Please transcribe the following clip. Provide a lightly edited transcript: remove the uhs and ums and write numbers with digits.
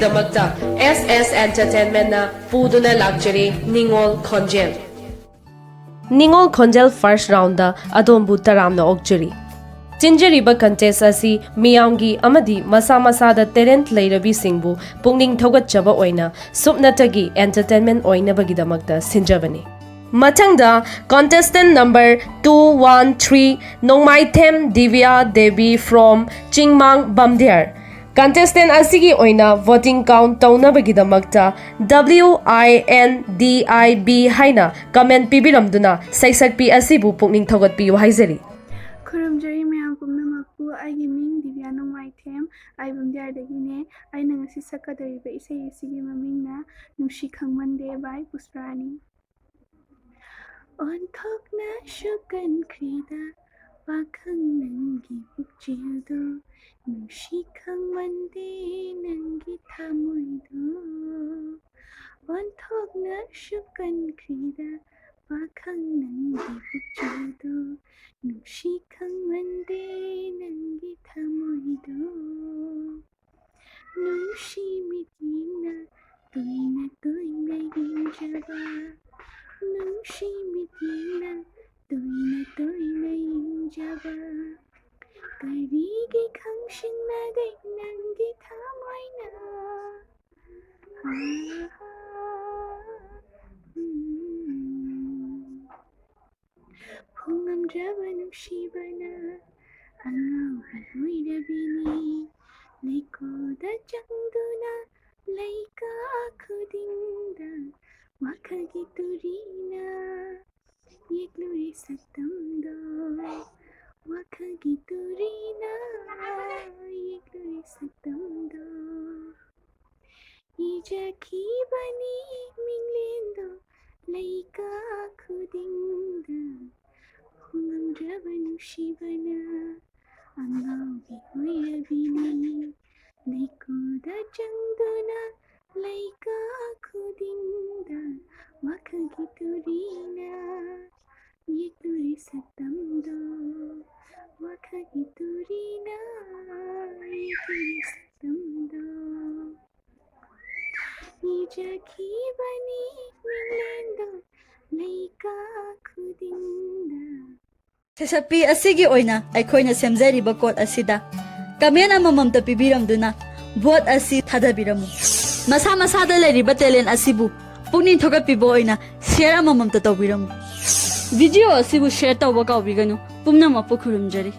ꯅꯪꯒꯤꯗꯃꯛꯇ SS Entertainment na puduna lakjari Ningol Khonjel. Ningol Khonjel first round da adombu taramna okjari. Chinjariba contest asi miyamgi amadi masa da talent leirabi singbu pungning thagatchabani oina supnatagi entertainment oina bagidamakta sinjabani. Mathangda contestant number 213 Nongmaithem Dibiya Devi from Chingmang Bamdiar. Contestant asigi oina voting count taunabagidamakta WINDIB haina comment pibiramduna sheishakpi asibu pungning thagatpiyu haizari. Kuramjari mayam pumnamakpu aigi ming Dibiya Nongmaithem ai Bamdiar dagine ai nangasi sakadariba Eshei asigi mamingna Nungshi khangmande by Pusprani. On thokna shukan krida pakhang nangi pukchildo Nungshi khangmande nangi thamoido. On thokna shukan krida pakhang nangi pukchildo Nungshi khangmande nangi thamoido. Nungshi mitina toina yinjaba. Nungshi mitina toina yinjaba. Karigi khangmande nangi thamoina. Pungamjaba Nungshibana Angaw Haluidabini Likoda Jangduna Laika Akudinda Wakagiturina Yegluri Satamdo Wakagiturina Yegluri Satamdo Ijakibani Minglendo Laika Akudinda Pungamjaba Nungshibana Angawi Hoyabini Likoda Jangduna Laika Akudinda Wakagiturina Yegluri Satamdo Wakagiturina Yegluri Satamdo Ijakibani Minglendo Laika Akudinda. Sheishakpi asigi oina aikhoina semjariba code asida comment amamamta pibiramduna vote asi thadabiramu. Masa da leiriba talent asibu pungning thogatpiba oina share amamamta tawbiramu. Video asibu share tawba kaubiganu pumnamappu khurumjari.